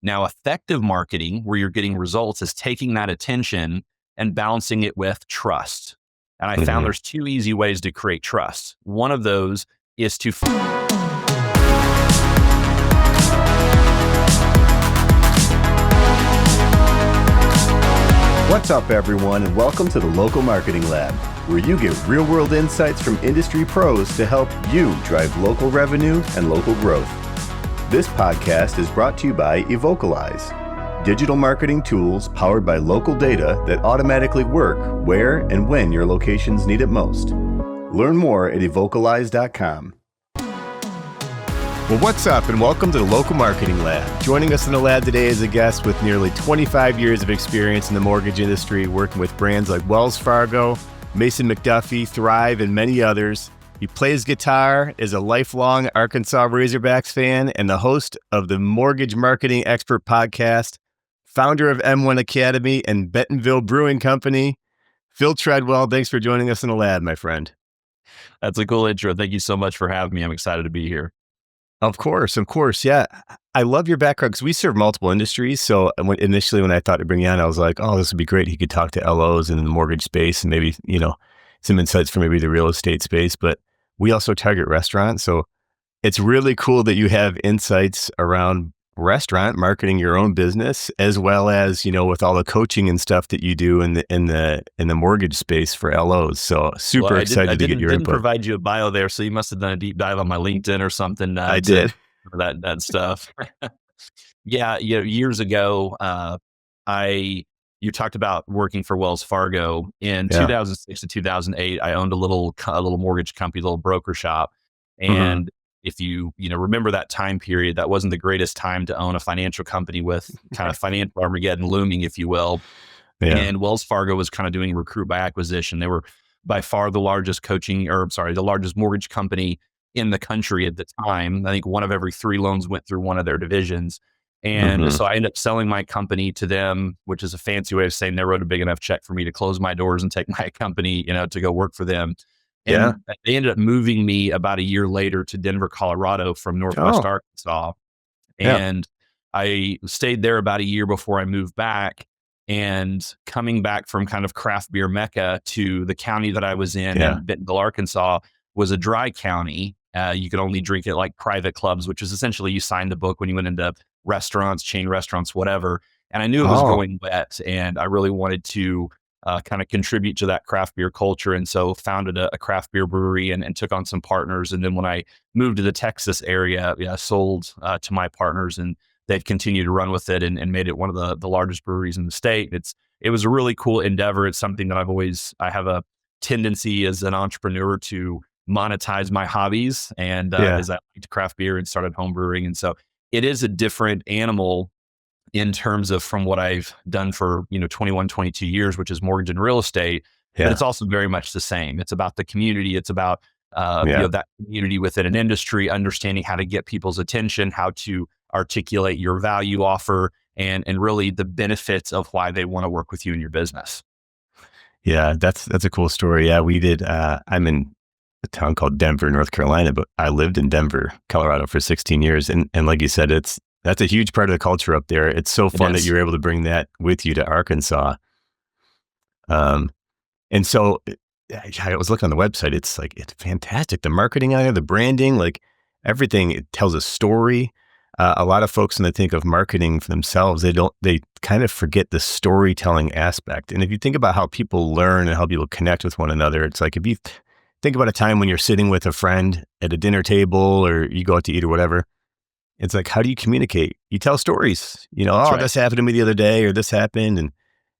Now, effective marketing, where you're getting results, is taking that attention and balancing it with trust. And I found there's two easy ways to create trust. One of those is to What's up, everyone, and welcome to the Local Marketing Lab, where you get real-world insights from industry pros to help you drive local revenue and local growth. This podcast is brought to you by Evocalize, digital marketing tools powered by local data that automatically work where and when your locations need it most. Learn more at evocalize.com. Well, what's up, and welcome to the Local Marketing Lab. Joining us in the lab today is a guest with nearly 25 years of experience in the mortgage industry, working with brands like Wells Fargo, Mason McDuffie, Thrive, and many others. He plays guitar, is a lifelong Arkansas Razorbacks fan, and the host of the Mortgage Marketing Expert Podcast, founder of M1 Academy and Bentonville Brewing Company. Phil Treadwell, thanks for joining us in the lab, my friend. That's a cool intro. Thank you so much for having me. I'm excited to be here. Of course. Yeah. I love your background because we serve multiple industries. So initially when I thought to bring you on, I was like, oh, this would be great. He could talk to LOs in the mortgage space and maybe, some insights for maybe the real estate space. But we also target restaurants. So it's really cool that you have insights around restaurant marketing your own business, as well as, with all the coaching and stuff that you do in the mortgage space for LOs. So super excited to get your input. I didn't provide you a bio there, so you must have done a deep dive on my LinkedIn or something. I did that stuff. Yeah, years ago, you talked about working for Wells Fargo in 2006 to 2008. I owned a little mortgage company, a little broker shop, and if you remember that time period, that wasn't the greatest time to own a financial company with kind of financial Armageddon looming, if you will. Yeah. And Wells Fargo was kind of doing recruit by acquisition. They were by far the largest the largest mortgage company in the country at the time. I think one of every 3 loans went through one of their divisions. And so I ended up selling my company to them, which is a fancy way of saying they wrote a big enough check for me to close my doors and take my company, to go work for them. And they ended up moving me about a year later to Denver, Colorado from Northwest Arkansas. And I stayed there about a year before I moved back. And coming back from kind of craft beer mecca to the county that I was in Bentonville, Arkansas, was a dry county. You could only drink at like private clubs, which is essentially you signed the book when you went into restaurants, chain restaurants, whatever. And I knew it was going wet, and I really wanted to kind of contribute to that craft beer culture. And so founded a craft beer brewery and took on some partners. And then when I moved to the Texas area, I sold to my partners, and they've continued to run with it and made it one of the largest breweries in the state. It was a really cool endeavor. It's something that I have a tendency as an entrepreneur to monetize my hobbies. And as I liked craft beer and started home brewing. And so it is a different animal in terms of from what I've done for, 21, 22 years, which is mortgage and real estate, but it's also very much the same. It's about the community. It's about, that community within an industry, understanding how to get people's attention, how to articulate your value offer, and really the benefits of why they want to work with you in your business. Yeah, that's a cool story. Yeah, we did. I'm in a town called Denver, North Carolina, but I lived in Denver, Colorado for 16 years. And like you said, that's a huge part of the culture up there. It's so fun that you're able to bring that with you to Arkansas. And so I was looking on the website. It's fantastic. The marketing on there, the branding, like everything, it tells a story. A lot of folks, when they think of marketing for themselves, they kind of forget the storytelling aspect. And if you think about how people learn and how people connect with one another, it's like, if you think about a time when you're sitting with a friend at a dinner table or you go out to eat or whatever, it's like, how do you communicate? You tell stories, this happened to me the other day, or this happened. And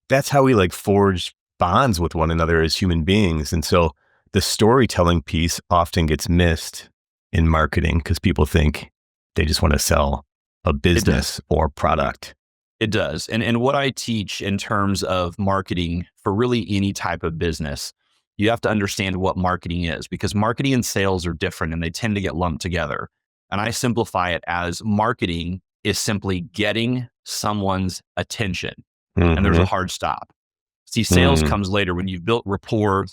that's how we forge bonds with one another as human beings. And so the storytelling piece often gets missed in marketing because people think they just want to sell a business or product. It does. And what I teach in terms of marketing for really any type of business, you have to understand what marketing is, because marketing and sales are different and they tend to get lumped together. And I simplify it as marketing is simply getting someone's attention. And there's a hard stop. See, sales comes later when you've built rapport,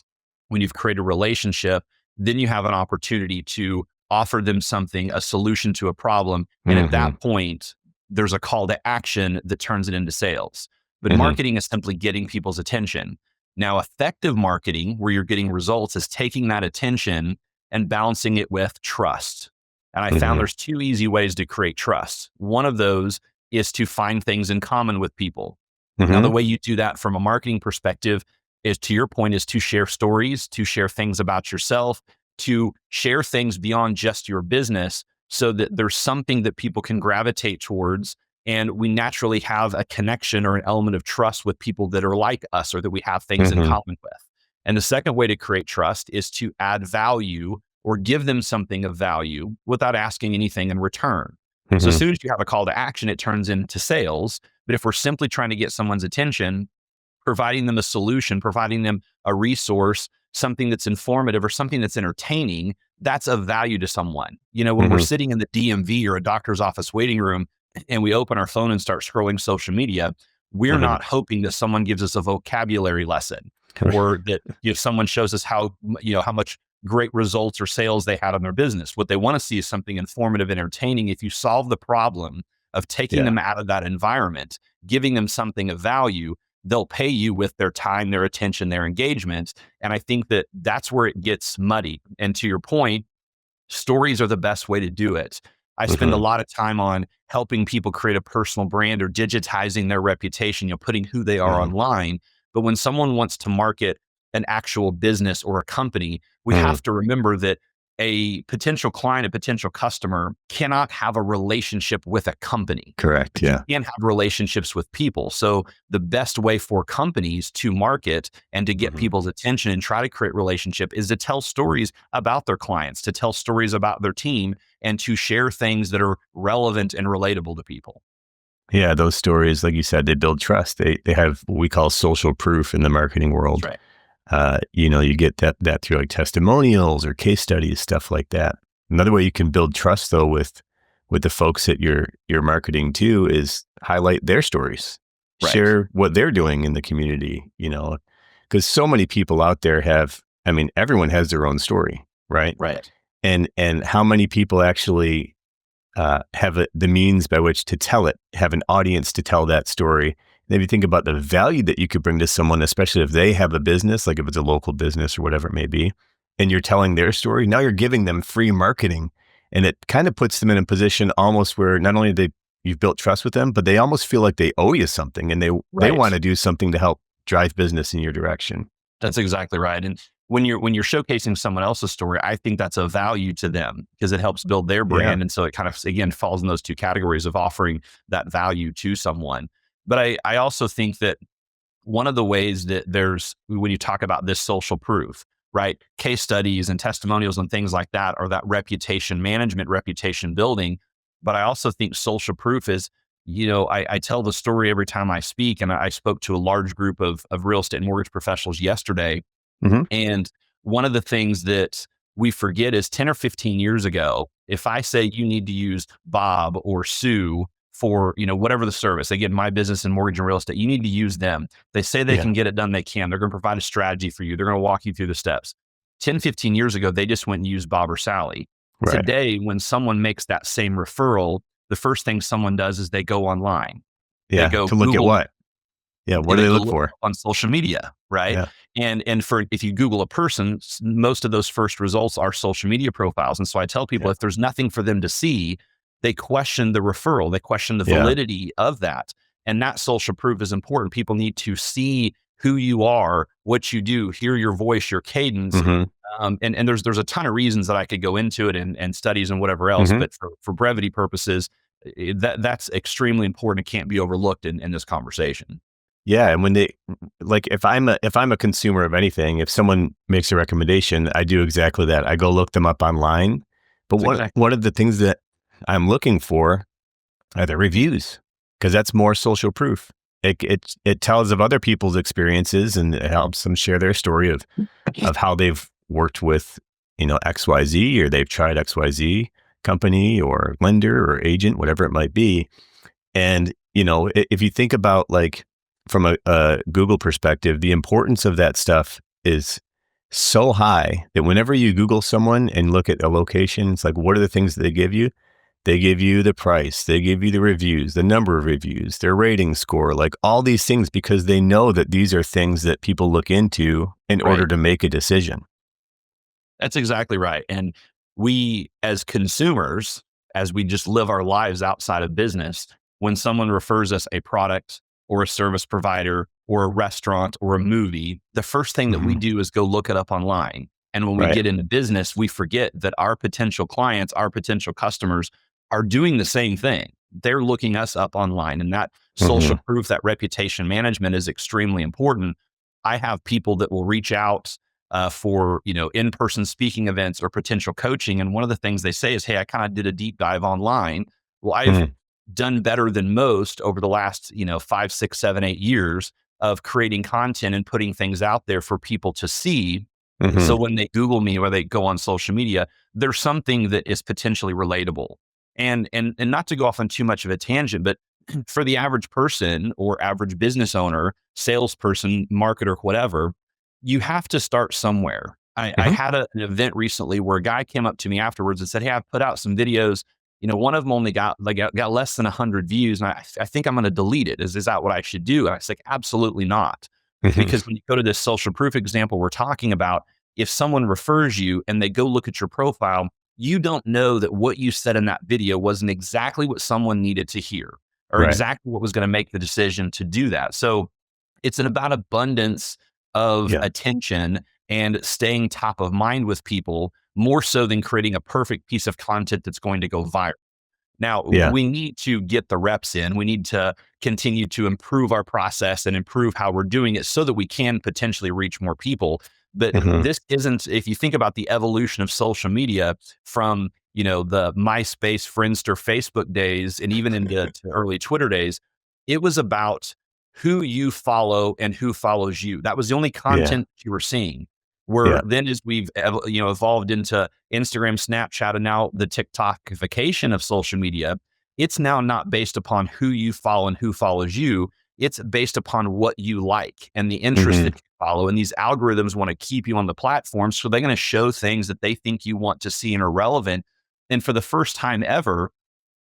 when you've created a relationship, then you have an opportunity to offer them something, a solution to a problem. And at that point, there's a call to action that turns it into sales. But Mm-hmm. marketing is simply getting people's attention. Now, effective marketing, where you're getting results, is taking that attention and balancing it with trust. And I found Mm-hmm. there's two easy ways to create trust. One of those is to find things in common with people. Now, Mm-hmm. the way you do that from a marketing perspective is, to your point, is to share stories, to share things about yourself, to share things beyond just your business so that there's something that people can gravitate towards. And we naturally have a connection or an element of trust with people that are like us or that we have things in Mm-hmm. common with. And the second way to create trust is to add value or give them something of value without asking anything in return. So as Mm-hmm. soon as you have a call to action, it turns into sales. But if we're simply trying to get someone's attention, providing them a solution, providing them a resource, something that's informative or something that's entertaining, that's of value to someone. When we're Mm-hmm. sitting in the DMV or a doctor's office waiting room and we open our phone and start scrolling social media, we're Mm-hmm. not hoping that someone gives us a vocabulary lesson or that someone shows us how much great results or sales they had on their business. What they want to see is something informative, entertaining. If you solve the problem of taking Yeah. them out of that environment, giving them something of value, they'll pay you with their time, their attention, their engagement. And I think that that's where it gets muddy. And to your point, stories are the best way to do it. I spend a Mm-hmm. lot of time on helping people create a personal brand or digitizing their reputation, putting who they are Mm-hmm. online. But when someone wants to market an actual business or a company, we Mm-hmm. have to remember that a potential client, a potential customer cannot have a relationship with a company, Correct. but you Yeah. can have relationships with people. So the best way for companies to market and to get Mm-hmm. people's attention and try to create relationship is to tell stories about their clients, to tell stories about their team, and to share things that are relevant and relatable to people. Yeah, those stories, like you said, they build trust. They have what we call social proof in the marketing That's world. right. You get that through like testimonials or case studies, stuff like that. Another way you can build trust though with the folks that you're marketing to is highlight their stories. Right. Share what they're doing in the community, because so many people out there everyone has their own story, right? Right. And how many people actually have the means by which to tell it, have an audience to tell that story. And if you think about the value that you could bring to someone, especially if they have a business, like if it's a local business or whatever it may be, and you're telling their story, now you're giving them free marketing. And it kind of puts them in a position almost where not only you've built trust with them, but they almost feel like they owe you something and they want Right. to do something to help drive business in your direction. That's exactly right. And when you're showcasing someone else's story, I think that's a value to them because it helps build their Yeah. brand. And so it kind of again falls in those two categories of offering that value to someone. But I also think that one of the ways that there's when you talk about this social proof, right? Case studies and testimonials and things like that are that reputation management, reputation building. But I also think social proof is, I tell the story every time I speak, and I spoke to a large group of real estate and mortgage professionals yesterday. Hmm. And one of the things that we forget is 10 or 15 years ago, if I say you need to use Bob or Sue for, whatever the service, again, my business and mortgage and real estate, you need to use them. They say they Yeah. can get it done. They can. They're going to provide a strategy for you. They're going to walk you through the steps. 10, 15 years ago, they just went and used Bob or Sally. Right. Today, when someone makes that same referral, the first thing someone does is they go online. They Yeah. go To look at Google what? Yeah. What do they they go look look for? on social media, right? Yeah. And for if you Google a person, most of those first results are social media profiles. And so I tell people Yeah. if there's nothing for them to see, they question the referral, they question the Yeah. validity of that. And that social proof is important. People need to see who you are, what you do, hear your voice, your cadence. Hmm. And there's a ton of reasons that I could go into it and studies and whatever else. Hmm. But for brevity purposes, that's extremely important. It can't be overlooked in this conversation. Yeah, and when like if I'm a consumer of anything, if someone makes a recommendation, I do exactly that. I go look them up online. But That's one exactly one of the things that I'm looking for are the reviews because that's more social proof. It tells of other people's experiences and it helps them share their story of how they've worked with XYZ or they've tried XYZ company or lender or agent, whatever it might be. And, if you think about like from a Google perspective, the importance of that stuff is so high that whenever you Google someone and look at a location, it's like, what are the things that they give you? They give you the price, they give you the reviews, the number of reviews, their rating score, like all these things, because they know that these are things that people look into in order Right. to make a decision. That's exactly right. And we, as consumers, as we just live our lives outside of business, when someone refers us a product or a service provider or a restaurant or a movie, the first thing that we Hmm. do is go look it up online. And when we Right. get into business, we forget that our potential clients, our potential customers are doing the same thing. They're looking us up online. And that Hmm. social proof, that reputation management is extremely important. I have people that will reach out for in-person speaking events or potential coaching, and one of the things they say is, "Hey, I kind of did a deep dive online. Well, I've Hmm. done better than most over the last 5, 6, 7, 8 years of creating content and putting things out there for people to see. Hmm. So when they Google me or they go on social media, there's something that is potentially relatable." And not to go off on too much of a tangent, but for the average person or average business owner, salesperson, marketer, whatever, you have to start somewhere. I Hmm. had an event recently where a guy came up to me afterwards and said, "Hey, I've put out some videos. One of them only got less than 100 views, and I think I'm going to delete it. Is that what I should do?" And I was like, "Absolutely not." Hmm. Because when you go to this social proof example we're talking about, if someone refers you and they go look at your profile, you don't know that what you said in that video wasn't exactly what someone needed to hear or Right. exactly what was going to make the decision to do that. So it's about abundance of Yeah. attention and staying top of mind with people more so than creating a perfect piece of content that's going to go viral. Now, Yeah. we need to get the reps in. We need to continue to improve our process and improve how we're doing it so that we can potentially reach more people. But Hmm. this isn't, if you think about the evolution of social media from, the MySpace, Friendster, Facebook days, and even into to early Twitter days, it was about who you follow and who follows you. That was the only Yeah. content you were seeing. Where Yeah. then as we've evolved into Instagram, Snapchat, and now the TikTokification of social media, it's now not based upon who you follow and who follows you. It's based upon what you like and the interest Hmm. that you follow. And these algorithms want to keep you on the platform. So they're going to show things that they think you want to see and are relevant. And for the first time ever,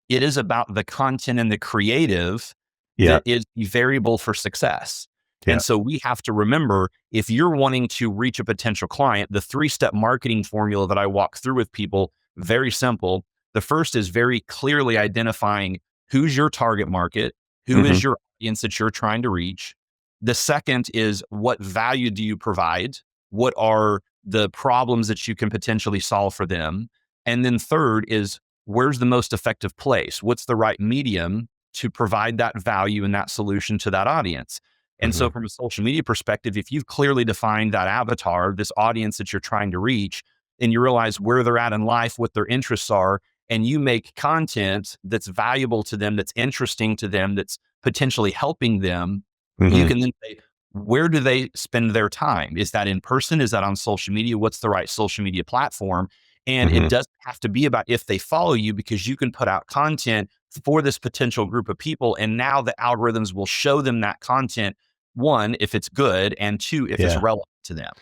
it is about the content and the creative Yeah. that is the variable for success. And Yeah. so we have to remember, if you're wanting to reach a potential client, the 3-step marketing formula that I walk through with people, very simple. The first is very clearly identifying who's your target market, who Hmm. is your audience that you're trying to reach. The second is, what value do you provide? What are the problems that you can potentially solve for them? And then third is, where's the most effective place? What's the right medium to provide that value and that solution to that audience? And so, Hmm. from a social media perspective, if you've clearly defined that avatar, this audience that you're trying to reach, and you realize where they're at in life, what their interests are, and you make content that's valuable to them, that's interesting to them, that's potentially helping them, you Hmm. can then say, where do they spend their time? Is that in person? Is that on social media? What's the right social media platform? And it Hmm. doesn't have to be about if they follow you, because you can put out content for this potential group of people. And now the algorithms will show them that content, one, if it's good, and two, if it's Yeah. relevant to them.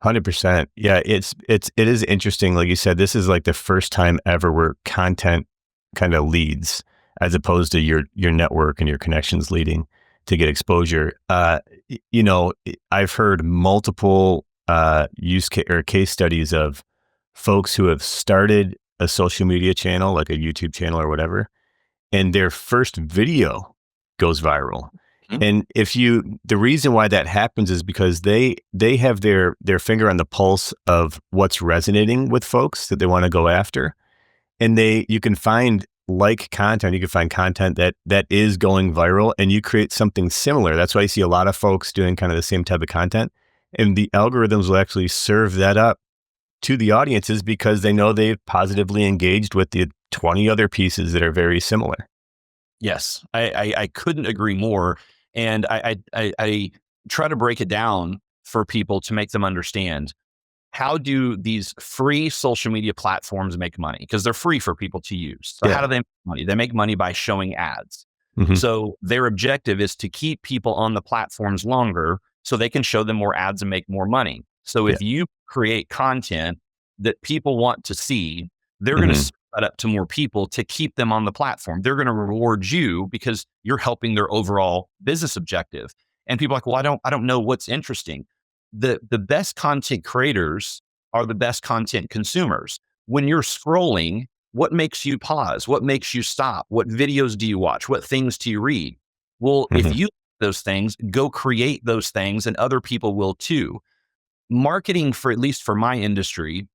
100%. Yeah, it is interesting. Like you said, this is like the first time ever where content kind of leads, as opposed to your network and your connections leading to get exposure. I've heard multiple or case studies of folks who have started a social media channel, like a YouTube channel or whatever, and their first video goes viral. Mhm. And the reason why that happens is because they have their finger on the pulse of what's resonating with folks that they want to go after. And you can find content, you can find content that is going viral, and you create something similar. That's why you see a lot of folks doing kind of the same type of content. And the algorithms will actually serve that up to the audiences because they know they've positively engaged with the 20 other pieces that are very similar. Yes, I couldn't agree more. And I try to break it down for people to make them understand, how do these free social media platforms make money? Because they're free for people to use. So how Yeah. do they make money? They make money by showing ads. Hmm. So their objective is to keep people on the platforms longer so they can show them more ads and make more money. So Yeah. if you create content that people want to see, they're going to Hmm. that up to more people to keep them on the platform. They're going to reward you because you're helping their overall business objective. And people are like, well, I don't know what's interesting. The best content creators are the best content consumers. When you're scrolling, what makes you pause? What makes you stop? What videos do you watch? What things do you read? Well, if Hmm. you those things, go create those things and other people will too. Marketing, for at least for my industry,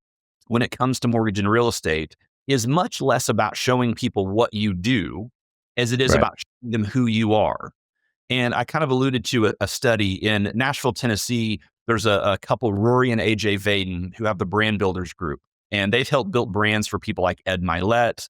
when it comes to mortgage and real estate, is much less about showing people what you do as it is Right. about showing them who you are. And I kind of alluded to a study in Nashville, Tennessee. There's a couple, Rory and AJ Vaden, who have the Brand Builders Group, and they've helped build brands for people like Ed Milet,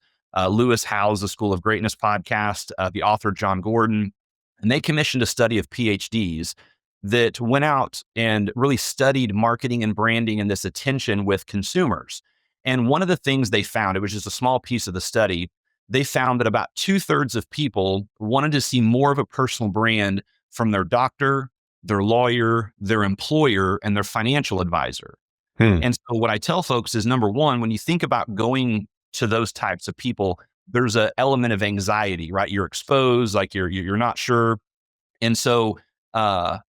Lewis Howes, the School of Greatness podcast, the author John Gordon, and they commissioned a study of PhDs that went out and really studied marketing and branding and this attention with consumers. And one of the things they found, it was just a small piece of the study, they found that about 2/3 of people wanted to see more of a personal brand from their doctor, their lawyer, their employer, and their financial advisor. Hmm. And so what I tell folks is, number one, when you think about going to those types of people, there's an element of anxiety, right? You're exposed, like you're not sure. And so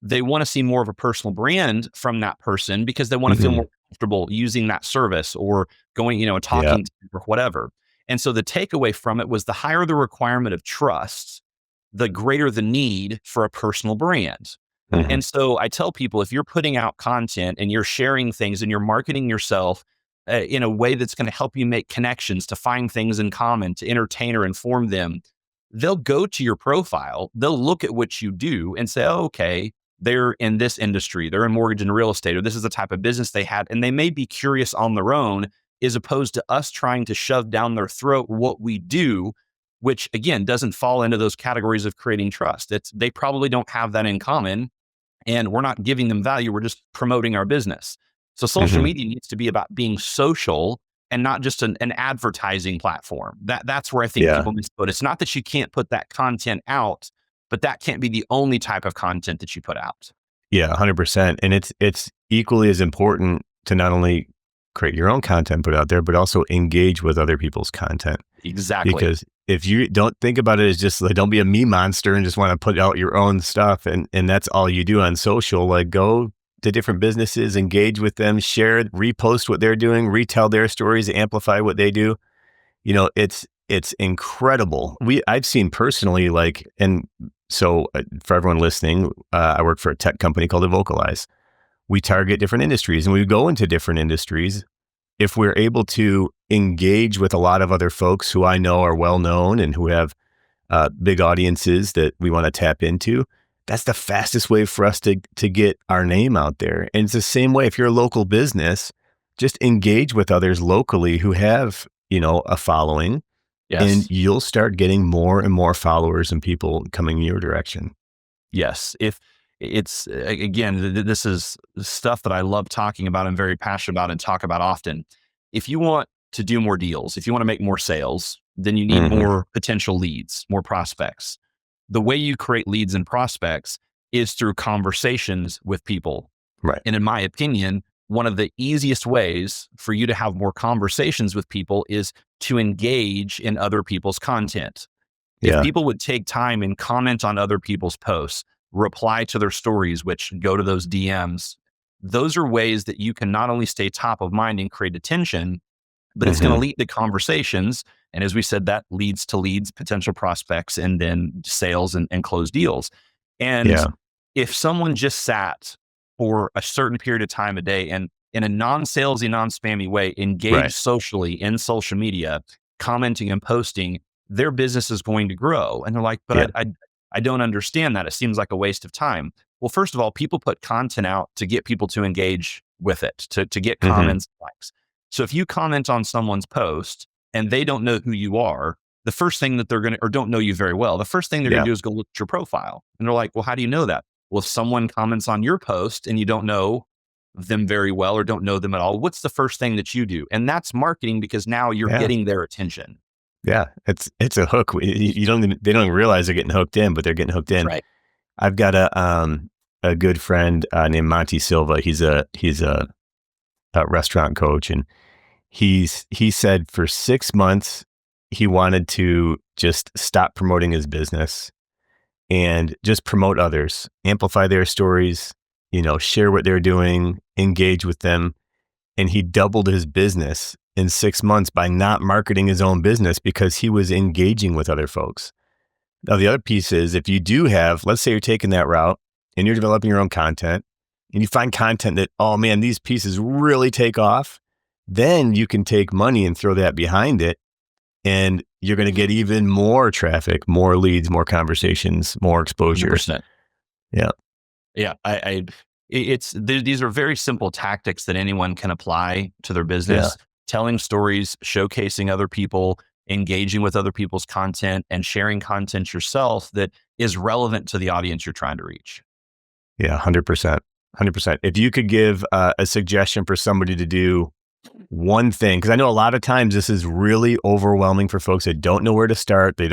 they want to see more of a personal brand from that person because they want to feel Hmm. more comfortable using that service or going, and Yeah. talking to or whatever. And so the takeaway from it was the higher the requirement of trust, the greater the need for a personal brand. Hmm. And so I tell people, if you're putting out content and you're sharing things and you're marketing yourself in a way that's going to help you make connections, to find things in common, to entertain or inform them, they'll go to your profile, they'll look at what you do and say, oh, okay, they're in this industry, they're in mortgage and real estate, or this is the type of business they had. And they may be curious on their own, as opposed to us trying to shove down their throat what we do, which again doesn't fall into those categories of creating trust. They probably don't have that in common, and we're not giving them value. We're just promoting our business. So social Hmm. media needs to be about being social and not just an advertising platform. That's where I think Yeah. people miss. But it's not that you can't put that content out, but that can't be the only type of content that you put out. Yeah. 100%. And it's equally as important to not only create your own content, put out there, but also engage with other people's content. Exactly. Because if you don't think about it as just like, don't be a me monster and just want to put out your own stuff and that's all you do on social, like go to different businesses, engage with them, share, repost what they're doing, retell their stories, amplify what they do. It's incredible. I've seen personally, like, and so for everyone listening, I work for a tech company called Evocalize. We target different industries and we go into different industries. If we're able to engage with a lot of other folks who I know are well known and who have big audiences that we want to tap into, that's the fastest way for us to get our name out there. And it's the same way if you're a local business, just engage with others locally who have, a following, and Yes. you'll start getting more and more followers and people coming your direction. Yes. If it's again, this is stuff that I love talking about and very passionate about and talk about often. If you want to do more deals, if you want to make more sales, then you need Hmm. more potential leads, more prospects. The way you create leads and prospects is through conversations with people. Right. And in my opinion, one of the easiest ways for you to have more conversations with people is to engage in other people's content. If Yeah. people would take time and comment on other people's posts, reply to their stories, which go to those DMs, those are ways that you can not only stay top of mind and create attention, but it's going to Hmm. lead to conversations. And as we said, that leads to leads, potential prospects, and then sales and closed deals. And Yeah. if someone just sat for a certain period of time a day and in a non-salesy, non-spammy way, engage Right. socially in social media, commenting and posting, their business is going to grow. And they're like, but Yeah. I don't understand that. It seems like a waste of time. Well, first of all, people put content out to get people to engage with it, to get Hmm. comments, likes. So if you comment on someone's post and they don't know who you are, the first thing that they're going to, or don't know you very well, the first thing they're going Yeah. to do is go look at your profile. And they're like, well, how do you know that? Well, if someone comments on your post and you don't know them very well or don't know them at all, what's the first thing that you do? And that's marketing, because now you're Yeah. getting their attention. Yeah. It's a hook. They don't even realize they're getting hooked in, but they're getting hooked That's in. right. I've got a good friend named Monty Silva. He's a restaurant coach, and he said for 6 months, he wanted to just stop promoting his business and just promote others, amplify their stories, share what they're doing, engage with them. And he doubled his business in 6 months by not marketing his own business because he was engaging with other folks. Now, the other piece is if you do have, let's say you're taking that route and you're developing your own content and you find content that, oh man, these pieces really take off, then you can take money and throw that behind it. And you're going to get even more traffic, more leads, more conversations, more exposure. 100%. Yeah. Yeah. These are very simple tactics that anyone can apply to their business. Yeah. Telling stories, showcasing other people, engaging with other people's content, and sharing content yourself that is relevant to the audience you're trying to reach. Yeah, 100%. 100%. If you could give a suggestion for somebody to do one thing, because I know a lot of times this is really overwhelming for folks that don't know where to start. They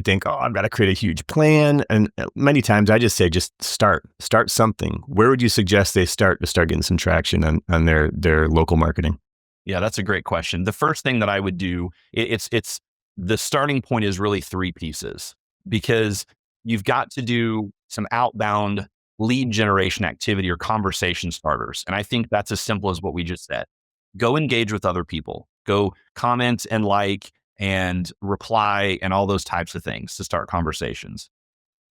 think, oh, I've got to create a huge plan. And many times I just say, just start something. Where would you suggest they start to start getting some traction on their local marketing? Yeah, that's a great question. The first thing that I would do, it's the starting point is really three pieces, because you've got to do some outbound lead generation activity or conversation starters. And I think that's as simple as what we just said. Go engage with other people, go comment and like and reply and all those types of things to start conversations.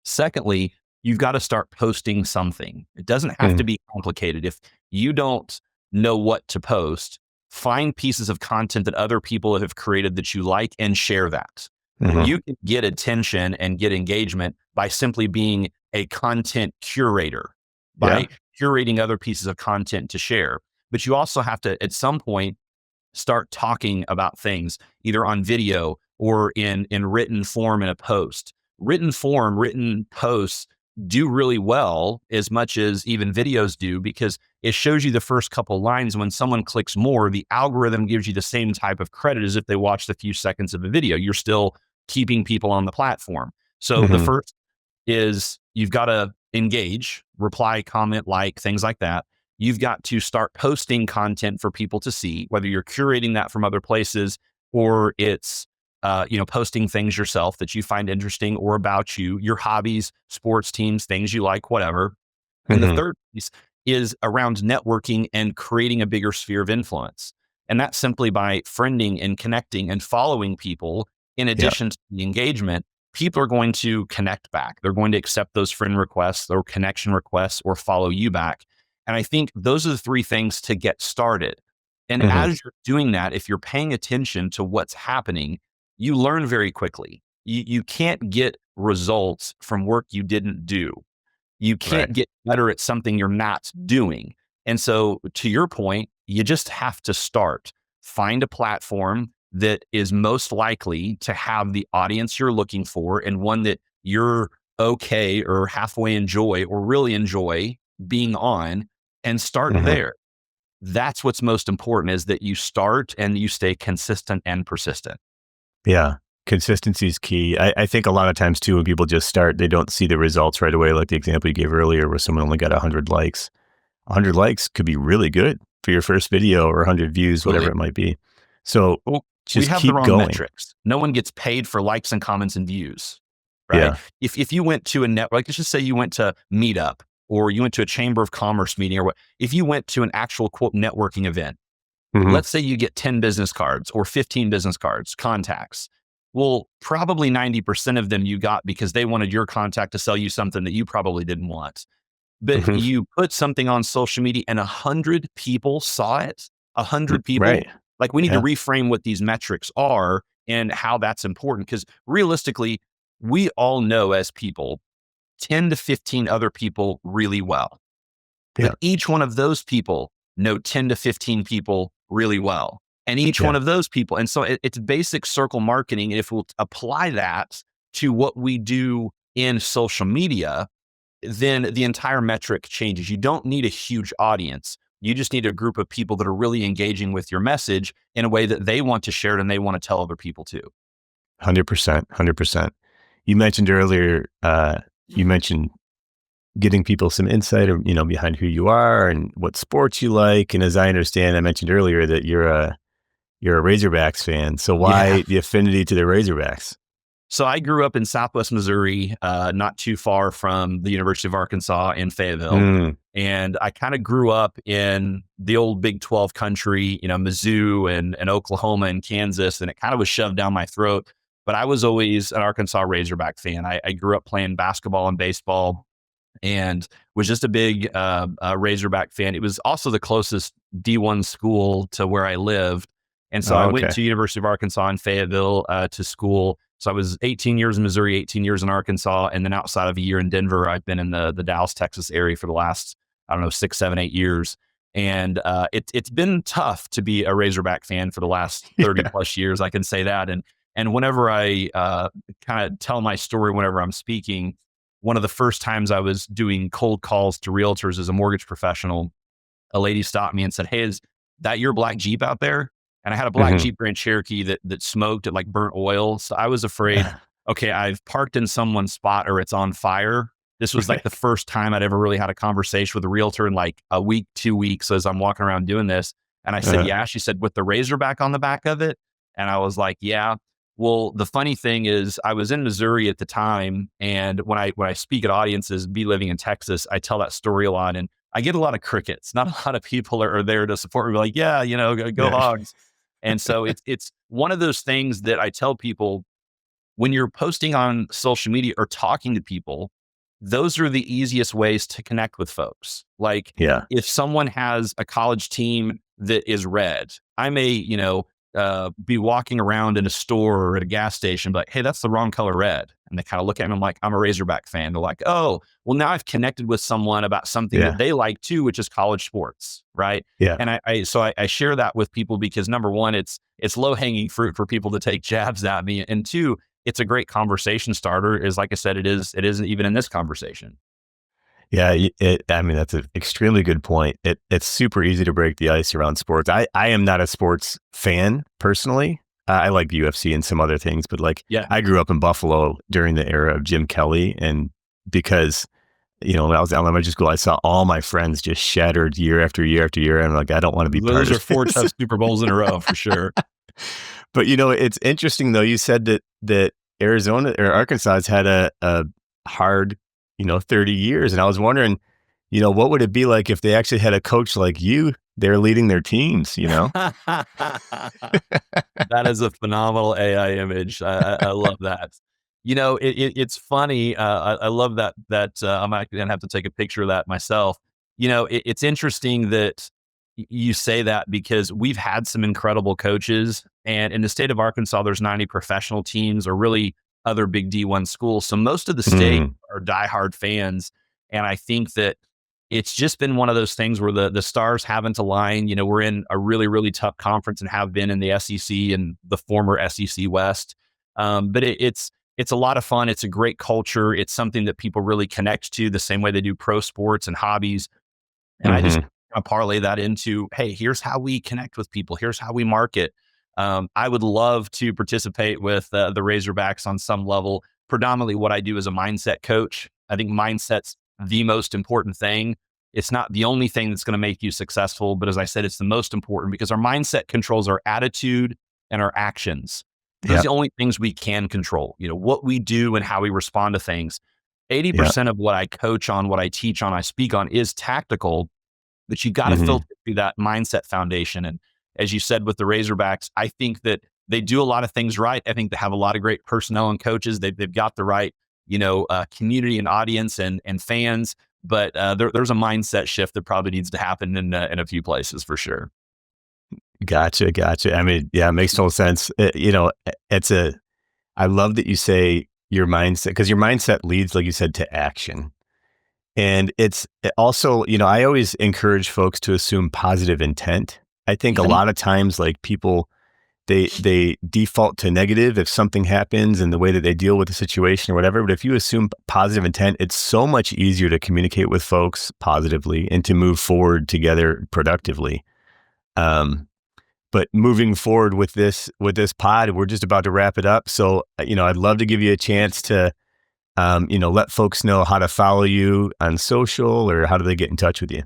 Secondly, you've got to start posting something. It doesn't have to be complicated. If you don't know what to post, find pieces of content that other people have created that you like and share that. You can get attention and get engagement by simply being a content curator, by curating other pieces of content to share. But you also have to, at some point, start talking about things either on video or in written form in a post. Written posts do really well as much as even videos do, because it shows you the first couple lines. When someone clicks more, the algorithm gives you the same type of credit as if they watched a few seconds of a video. You're still keeping people on the platform. So the first is you've got to engage, reply, comment, like, things like that. You've got to start posting content for people to see, whether you're curating that from other places or it's posting things yourself that you find interesting or about you, your hobbies, sports teams, things you like, whatever. And the third piece is around networking and creating a bigger sphere of influence. And that's simply by friending and connecting and following people. In addition to the engagement, people are going to connect back. They're going to accept those friend requests or connection requests or follow you back. And I think those are the three things to get started. And as you're doing that, if you're paying attention to what's happening, you learn very quickly. You can't get results from work you didn't do. You can't get better at something you're not doing. And so, to your point, you just have to start. Find a platform that is most likely to have the audience you're looking for, and one that you're okay or halfway enjoy or really enjoy being on, and start there. That's what's most important, is that you start and you stay consistent and persistent. Yeah. Consistency is key. I think a lot of times too, when people just start, they don't see the results right away. Like the example you gave earlier where someone only got 100 likes. 100 likes could be really good for your first video, or 100 views, whatever it might be. So we just have keep the wrong going. metrics. No one gets paid for likes and comments and views, right? If you went to a network, let's just say you went to Meetup or you went to a Chamber of Commerce meeting, or what, if you went to an actual quote networking event, let's say you get 10 business cards or 15 business cards, contacts. Well, probably 90% of them you got because they wanted your contact to sell you something that you probably didn't want. But you put something on social media and 100 people saw it, 100 people. Like, we need to reframe what these metrics are and how that's important. Because realistically, we all know as people 10 to 15 other people really well. But each one of those people know 10 to 15 people really well. And each one of those people. And so it's basic circle marketing. And if we'll apply that to what we do in social media, then the entire metric changes. You don't need a huge audience. You just need a group of people that are really engaging with your message in a way that they want to share it and they want to tell other people too. 100%. 100%. You mentioned earlier, you mentioned getting people some insight, or, behind who you are and what sports you like. And as I understand, I mentioned earlier that you're you're a Razorbacks fan. So Yeah. why the affinity to the Razorbacks? So I grew up in Southwest Missouri, not too far from the University of Arkansas in Fayetteville. Mm, And I kind of grew up in the old Big 12 country, Mizzou and Oklahoma and Kansas, and it kind of was shoved down my throat. But I was always an Arkansas Razorback fan. I grew up playing basketball and baseball and was just a big Razorback fan. It was also the closest D1 school to where I lived. And so I oh, went okay. to University of Arkansas in Fayetteville to school. So I was 18 years in Missouri, 18 years in Arkansas, and then outside of a year in Denver, I've been in the Dallas, Texas area for the last, I don't know, 6, 7, 8 years. And it's been tough to be a Razorback fan for the last 30 Yeah. plus years. I can say that. And whenever I kind of tell my story, whenever I'm speaking, one of the first times I was doing cold calls to realtors as a mortgage professional, a lady stopped me and said, "Hey, is that your black Jeep out there?" And I had a black Hmm. Jeep Grand Cherokee that smoked, it like burnt oil. So I was afraid, okay, I've parked in someone's spot or it's on fire. This was like Right. the first time I'd ever really had a conversation with a realtor in like a week, 2 weeks as I'm walking around doing this. And I said, Uh, "Yeah." She said, "With the Razorback on the back of it?" And I was like, "Yeah." Well, the funny thing is I was in Missouri at the time. And when I speak at audiences, be living in Texas, I tell that story a lot. And I get a lot of crickets. Not a lot of people are there to support me, like, "Yeah, go yeah. Hogs." And so it's one of those things that I tell people when you're posting on social media or talking to people, those are the easiest ways to connect with folks. Like Yeah. if someone has a college team that is red, I may, be walking around in a store or at a gas station, but hey, that's the wrong color red. And they kind of look at me, I'm like, I'm a Razorback fan. They're like, oh, well, now I've connected with someone about something that Yeah. they like too, which is college sports. Right. Yeah. And I share that with people because number one, it's low hanging fruit for people to take jabs at me. And two, it's a great conversation starter. Is like I said, it isn't even in this conversation. Yeah, I mean, that's an extremely good point. It's super easy to break the ice around sports. I am not a sports fan personally. I like the UFC and some other things, but like Yeah. I grew up in Buffalo during the era of Jim Kelly, and because when I was in elementary school, I saw all my friends just shattered year after year after year, and I'm like, I don't want to be part Those are of four this. tough Super Bowls in a row for sure. But it's interesting though. You said that Arizona or Arkansas has had a hard 30 years, and I was wondering, what would it be like if they actually had a coach like you there leading their teams? That is a phenomenal AI image. I love that. It's funny. I love that. I might gonna have to take a picture of that myself. It's interesting that you say that because we've had some incredible coaches, and in the state of Arkansas, there's 90 professional teams or really other big D1 schools. So most of the state Mm, are diehard fans, and I think that it's just been one of those things where the stars haven't aligned. We're in a really, really tough conference and have been in the SEC and the former SEC West. But it's a lot of fun. It's a great culture. It's something that people really connect to the same way they do pro sports and hobbies. And I just hmm. parlay that into, hey, here's how we connect with people. Here's how we market. I would love to participate with the Razorbacks on some level. Predominantly, what I do as a mindset coach. I think mindset's the most important thing. It's not the only thing that's going to make you successful, but as I said, it's the most important because our mindset controls our attitude and our actions. Those are Yeah, the only things we can control. What we do and how we respond to things. yeah, 80% of what I coach on, what I teach on, I speak on is tactical, but you got to hmm, filter through that mindset foundation. And as you said with the Razorbacks, I think that they do a lot of things right. I think they have a lot of great personnel and coaches. They've got the right, community and audience and fans. But there's a mindset shift that probably needs to happen in a few places for sure. gotcha. I mean, yeah, it makes total sense. It's I love that you say your mindset because your mindset leads, like you said, to action. And also, I always encourage folks to assume positive intent. I think a Mhm. lot of times, like people, they default to negative if something happens and the way that they deal with the situation or whatever. But if you assume positive intent, it's so much easier to communicate with folks positively and to move forward together productively. Um, but moving forward with this pod, we're just about to wrap it up. So, I'd love to give you a chance to let folks know how to follow you on social or how do they get in touch with you?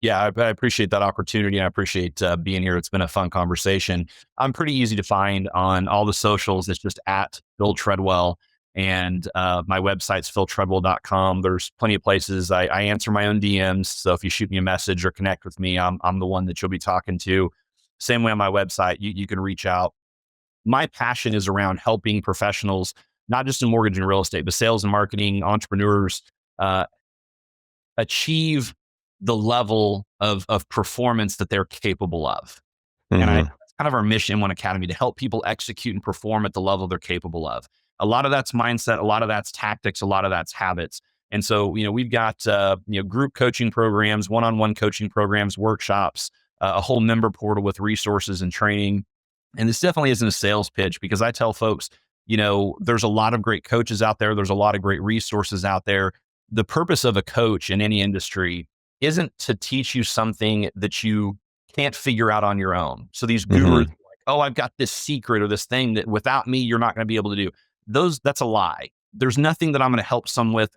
Yeah, I appreciate that opportunity. And I appreciate being here. It's been a fun conversation. I'm pretty easy to find on all the socials. It's just at Phil Treadwell. And my website's philtreadwell.com. There's plenty of places. I answer my own DMs. So if you shoot me a message or connect with me, I'm the one that you'll be talking to. Same way on my website, you can reach out. My passion is around helping professionals, not just in mortgage and real estate, but sales and marketing, entrepreneurs, uh, achieve the level of performance that they're capable of. And Hmm. that's kind of our mission in One Academy, to help people execute and perform at the level they're capable of. A lot of that's mindset, a lot of that's tactics, a lot of that's habits. And so, we've got, group coaching programs, one-on-one coaching programs, workshops, a whole member portal with resources and training. And this definitely isn't a sales pitch, because I tell folks, there's a lot of great coaches out there. There's a lot of great resources out there. The purpose of a coach in any industry isn't to teach you something that you can't figure out on your own. So these gurus, Hmm. like, oh, I've got this secret or this thing that without me, you're not going to be able to do. That's a lie. There's nothing that I'm going to help someone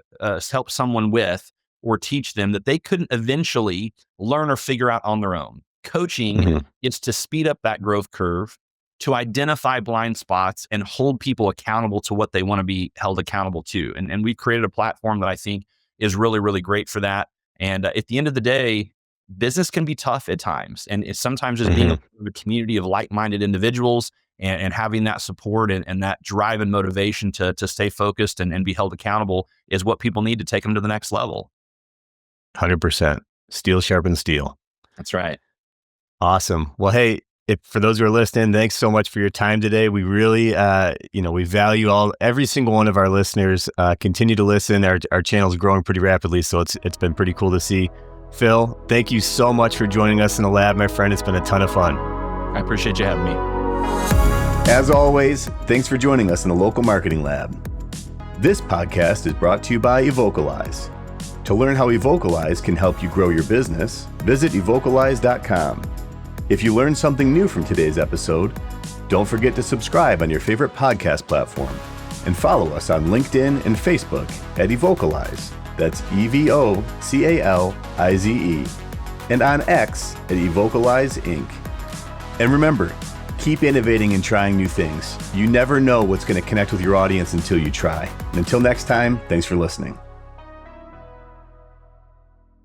with or teach them that they couldn't eventually learn or figure out on their own. Coaching Hmm. is to speed up that growth curve, to identify blind spots and hold people accountable to what they want to be held accountable to. And we've created a platform that I think is really, really great for that. And at the end of the day, business can be tough at times. And it's sometimes just being Hmm. a part of a community of like-minded individuals, and having that support and that drive and motivation to stay focused and be held accountable is what people need to take them to the next level. 100%. Steel sharpens steel. That's right. Awesome. Well, hey, if for those who are listening, thanks so much for your time today. We really, we value every single one of our listeners. Continue to listen. Our channel's growing pretty rapidly, so it's been pretty cool to see. Phil, thank you so much for joining us in the lab, my friend. It's been a ton of fun. I appreciate you having me. As always, thanks for joining us in the Local Marketing Lab. This podcast is brought to you by Evocalize. To learn how Evocalize can help you grow your business, visit evocalize.com. If you learned something new from today's episode, don't forget to subscribe on your favorite podcast platform and follow us on LinkedIn and Facebook at Evocalize. That's Evocalize. And on X at Evocalize Inc. And remember, keep innovating and trying new things. You never know what's going to connect with your audience until you try. And until next time, thanks for listening.